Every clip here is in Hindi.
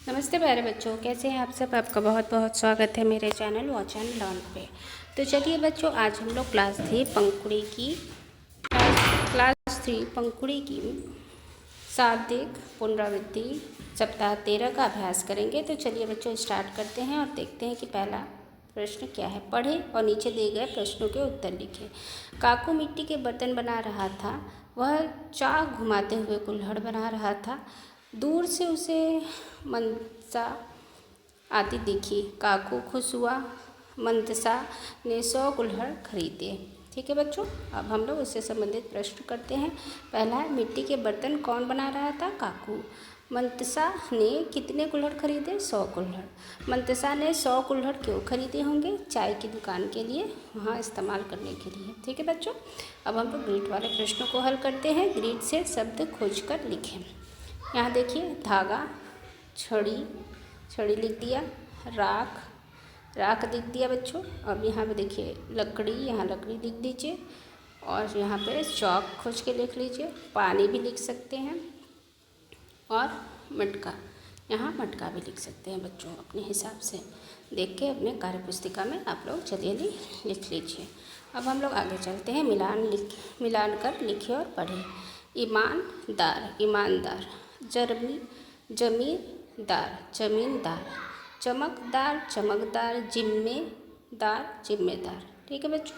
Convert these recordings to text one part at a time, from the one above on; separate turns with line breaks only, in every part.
नमस्ते प्यारे बच्चों, कैसे हैं आप सब। आपका बहुत बहुत स्वागत है मेरे चैनल वॉच एंड लर्न पे। तो चलिए बच्चों, आज हम लोग क्लास थ्री पंखुड़ी की शाब्दिक पुनरावृत्ति सप्ताह 13 का अभ्यास करेंगे। तो चलिए बच्चों, स्टार्ट करते हैं और देखते हैं कि पहला प्रश्न क्या है। पढ़ें और नीचे दिए गए प्रश्नों के उत्तर लिखें। काकू मिट्टी के बर्तन बना रहा था। वह चाक घुमाते हुए कुल्हड़ बना रहा था। दूर से उसे मंदसा आती दिखी। काकू खुश हुआ। मंदसा ने 100 कुल्हड़ खरीदे। ठीक है बच्चों, अब हम लोग इससे संबंधित प्रश्न करते हैं। पहला है, मिट्टी के बर्तन कौन बना रहा था? काकू। मंदसा ने कितने कुल्हड़ खरीदे? 100 कुल्हड़। मंदसा ने 100 कुल्हड़ क्यों खरीदे होंगे? चाय की दुकान के लिए, वहाँ इस्तेमाल करने के लिए। ठीक है बच्चों, अब हम लोग ग्रीड वाले प्रश्नों को हल करते हैं। ग्रीड से शब्द खोजकर लिखें। यहाँ देखिए, धागा, छड़ी, छड़ी लिख दिया। राख, राख लिख दिया बच्चों। अब यहाँ पे देखिए लकड़ी, यहाँ लकड़ी लिख दीजिए। और यहाँ पे चौक खोज के लिख लीजिए। पानी भी लिख सकते हैं। और मटका, यहाँ मटका भी लिख सकते हैं बच्चों, अपने हिसाब से देख के अपने कार्य पुस्तिका में आप लोग जल्दी लिख लीजिए। अब हम लोग आगे चलते हैं। मिलान कर लिखिए और पढ़ें। ईमानदार, ईमानदार। जमींदार, जमींदार। चमकदार, चमकदार। जिम्मेदार, जिम्मेदार। ठीक है बच्चों,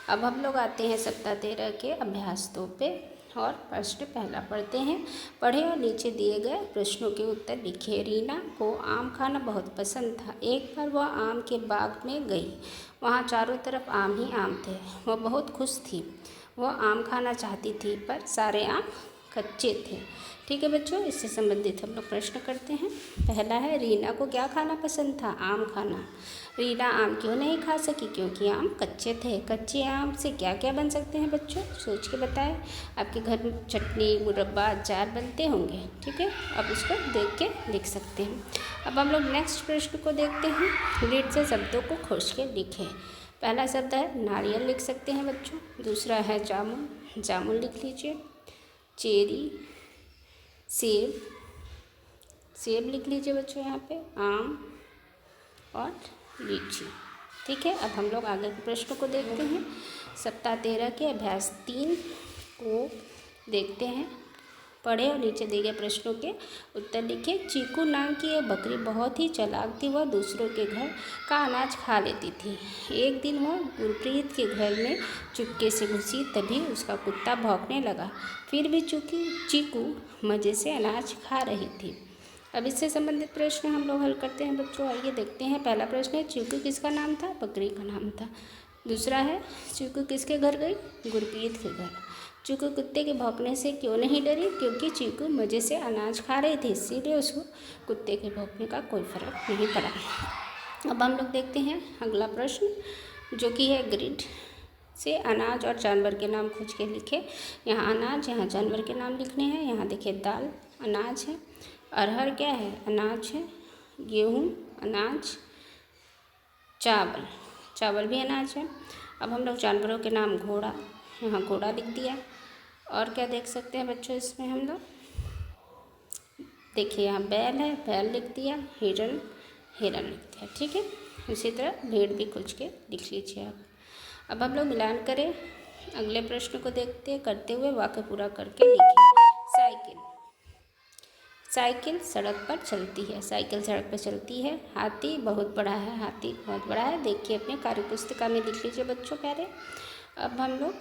अब हम लोग आते हैं सप्ताह 13 के अभ्यास 2 पे और प्रश्न पहला पढ़ते हैं। पढ़े और नीचे दिए गए प्रश्नों के उत्तर लिखिए। रीना को आम खाना बहुत पसंद था। एक बार वह आम के बाग में गई। वहाँ चारों तरफ आम ही आम थे। वह बहुत खुश थी। वह आम खाना चाहती थी, पर सारे आम कच्चे थे। ठीक है बच्चों, इससे संबंधित हम लोग प्रश्न करते हैं। पहला है, रीना को क्या खाना पसंद था? आम खाना। रीना आम क्यों नहीं खा सकी? क्योंकि आम कच्चे थे। कच्चे आम से क्या क्या बन सकते हैं बच्चों? सोच के बताएं। आपके घर में चटनी, मुरब्बा, अचार बनते होंगे। ठीक है, अब इसको देख के लिख सकते हैं। अब हम लोग नेक्स्ट प्रश्न को देखते हैं। ग्रिड से शब्दों को खोज के लिखें। पहला शब्द है नारियल, लिख सकते हैं बच्चों। दूसरा है जामुन, जामुन लिख लीजिए। चेरी, सेब, सेब लिख लीजिए बच्चों। यहाँ पे आम और लीची। ठीक है, अब हम लोग आगे के प्रश्न को देखते हैं। सप्ताह 13 के अभ्यास 3 को देखते हैं। पढ़े और नीचे दिए गए प्रश्नों के उत्तर लिखे। चीकू नाम की यह बकरी बहुत ही चालाक थी। वह दूसरों के घर का अनाज खा लेती थी। एक दिन वह गुरप्रीत के घर में चुपके से घुसी, तभी उसका कुत्ता भौंकने लगा। फिर भी चीकू मज़े से अनाज खा रही थी। अब इससे संबंधित प्रश्न हम लोग हल करते हैं बच्चों। आइए देखते हैं। पहला प्रश्न है, चीकू किसका नाम था? बकरी का नाम था। दूसरा है, चीकू किसके घर गई? गुरप्रीत के घर। चीकू कुत्ते के भौंकने से क्यों नहीं डरी? क्योंकि चीकू मज़े से अनाज खा रही थी, इसीलिए उसको कुत्ते के भौंकने का कोई फर्क नहीं पड़ा। अब हम लोग देखते हैं अगला प्रश्न, जो कि है ग्रिड से अनाज और जानवर के नाम खोज के लिखे। यहाँ अनाज, यहाँ जानवर के नाम लिखने हैं। यहाँ देखिए दाल अनाज है। अरहर क्या है? अनाज है। गेहूँ अनाज। चावल, चावल भी अनाज है। अब हम लोग जानवरों के नाम, घोड़ा, यहाँ घोड़ा लिख दिया। और क्या देख सकते हैं बच्चों इसमें हम लोग? देखिए यहाँ बैल है, बैल लिख दिया। हिरन, हिरन लिख दिया। ठीक है, इसी तरह भेड़ भी खोज के लिख लीजिए आप। अब हम लोग मिलान करें। अगले प्रश्न को देखते करते हुए वाक्य पूरा करके लिखें। साइकिल, साइकिल सड़क पर चलती है। साइकिल सड़क पर चलती है। हाथी बहुत बड़ा है। हाथी बहुत बड़ा है। देखिए अपने कार्य पुस्तिका में लिख लीजिए बच्चों प्यारे। अब हम लोग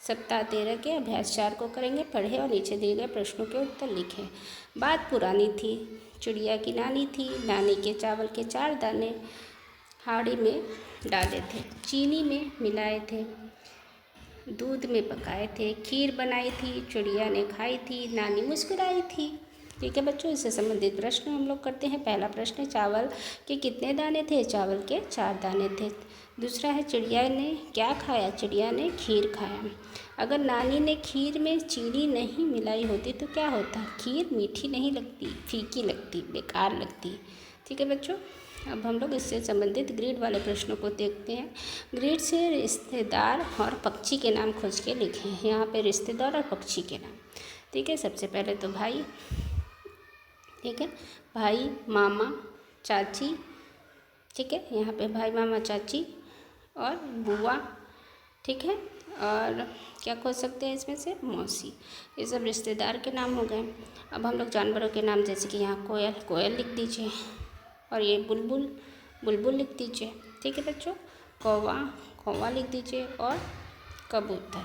सप्ताह 13 के अभ्यास 4 को करेंगे। पढ़े और नीचे दिए गए प्रश्नों के उत्तर लिखें। बात पुरानी थी। चिड़िया की नानी थी। नानी के चावल के 4 दाने हाड़ी में डाले थे, चीनी में मिलाए थे, दूध में पकाए थे, खीर बनाई थी, चिड़िया ने खाई थी, नानी मुस्कुराई थी। ठीक है बच्चों, इससे संबंधित प्रश्न हम लोग करते हैं। पहला प्रश्न, चावल के कितने दाने थे? चावल के 4 दाने थे। दूसरा है, चिड़िया ने क्या खाया? चिड़िया ने खीर खाया। अगर नानी ने खीर में चीनी नहीं मिलाई होती तो क्या होता? खीर मीठी नहीं लगती, फीकी लगती, बेकार लगती। ठीक है बच्चों, अब हम लोग इससे संबंधित ग्रिड वाले प्रश्नों को देखते हैं। ग्रिड से रिश्तेदार और पक्षी के नाम खोज के लिखे हैं। यहाँ पे रिश्तेदार और पक्षी के नाम। ठीक है, सबसे पहले तो भाई, ठीक है। भाई, मामा, चाची, ठीक है, यहाँ पे भाई, मामा, चाची और बुआ, ठीक है। और क्या खोज सकते हैं इसमें से? मौसी। ये सब रिश्तेदार के नाम हो गए। अब हम लोग जानवरों के नाम, जैसे कि यहाँ कोयल, कोयल लिख दीजिए, और ये बुलबुल, बुलबुल लिख दीजिए, ठीक है बच्चों। कौवा, कौवा लिख दीजिए, और कबूतर,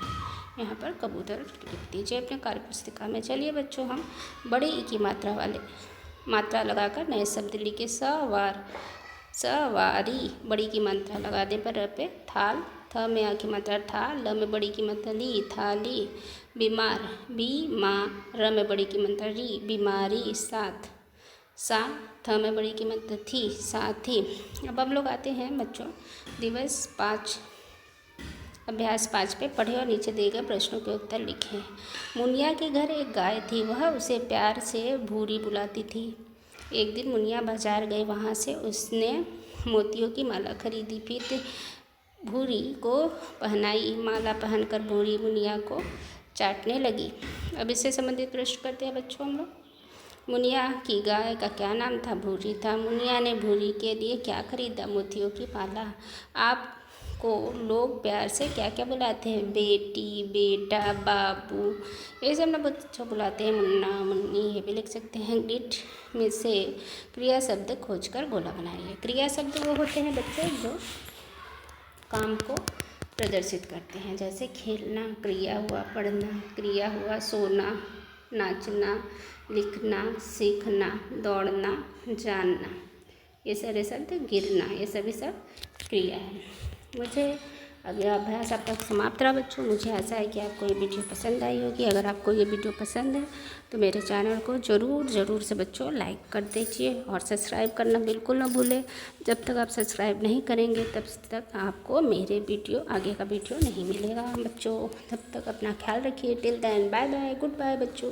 यहाँ पर कबूतर लिख दीजिए अपने कार्य पुस्तिका में। चलिए बच्चों, हम बड़ी ई की मात्रा वाले मात्रा लगाकर नए शब्द लिखे। सवार, सवारी, बड़ी की मात्रा लगा दे पर पे थाल, थ में आ की मात्रा ठा, ल में बड़ी की मात्रा ली, थाली। बीमार, बीमार, र में बड़ी की मात्रा री, बीमारी। साथ, सा, थ में बड़ी की मात्रा थी, साथी। अब हम लोग आते हैं बच्चों दिवस 5, अभ्यास 5 पे। पढ़े और नीचे दिए गए प्रश्नों के उत्तर लिखें। मुनिया के घर एक गाय थी, वह उसे प्यार से भूरी बुलाती थी। एक दिन मुनिया बाजार गए, वहाँ से उसने मोतियों की माला खरीदी, फिर भूरी को पहनाई। माला पहनकर भूरी मुनिया को चाटने लगी। अब इससे संबंधित प्रश्न करते हैं बच्चों हम लोग। मुनिया की गाय का क्या नाम था? भूरी था। मुनिया ने भूरी के लिए क्या खरीदा? मोतियों की माला। आपको लोग प्यार से क्या क्या बुलाते हैं? बेटी, बेटा, बाबू, ये सब ना बच्चों बुलाते हैं। मुन्ना, मुन्नी, ये भी लिख सकते हैं। गिट में से क्रिया शब्द खोजकर गोला बनाइए। क्रिया शब्द वो होते हैं बच्चों जो काम को प्रदर्शित करते हैं, जैसे खेलना क्रिया हुआ, पढ़ना क्रिया हुआ, सोना, नाचना, लिखना, सीखना, दौड़ना, जानना, ये सारे शब्द, गिरना, ये सभी सब क्रिया है। मुझे अब यह अभ्यास अब तक समाप्त रहा बच्चों। मुझे आशा है कि आपको ये वीडियो पसंद आई होगी। अगर आपको ये वीडियो पसंद है तो मेरे चैनल को ज़रूर से बच्चों लाइक कर दीजिए और सब्सक्राइब करना बिल्कुल ना भूलें। जब तक आप सब्सक्राइब नहीं करेंगे तब तक आपको मेरे वीडियो आगे का वीडियो नहीं मिलेगा बच्चों। तब तक अपना ख्याल रखिए। Till then bye bye, goodbye बच्चों।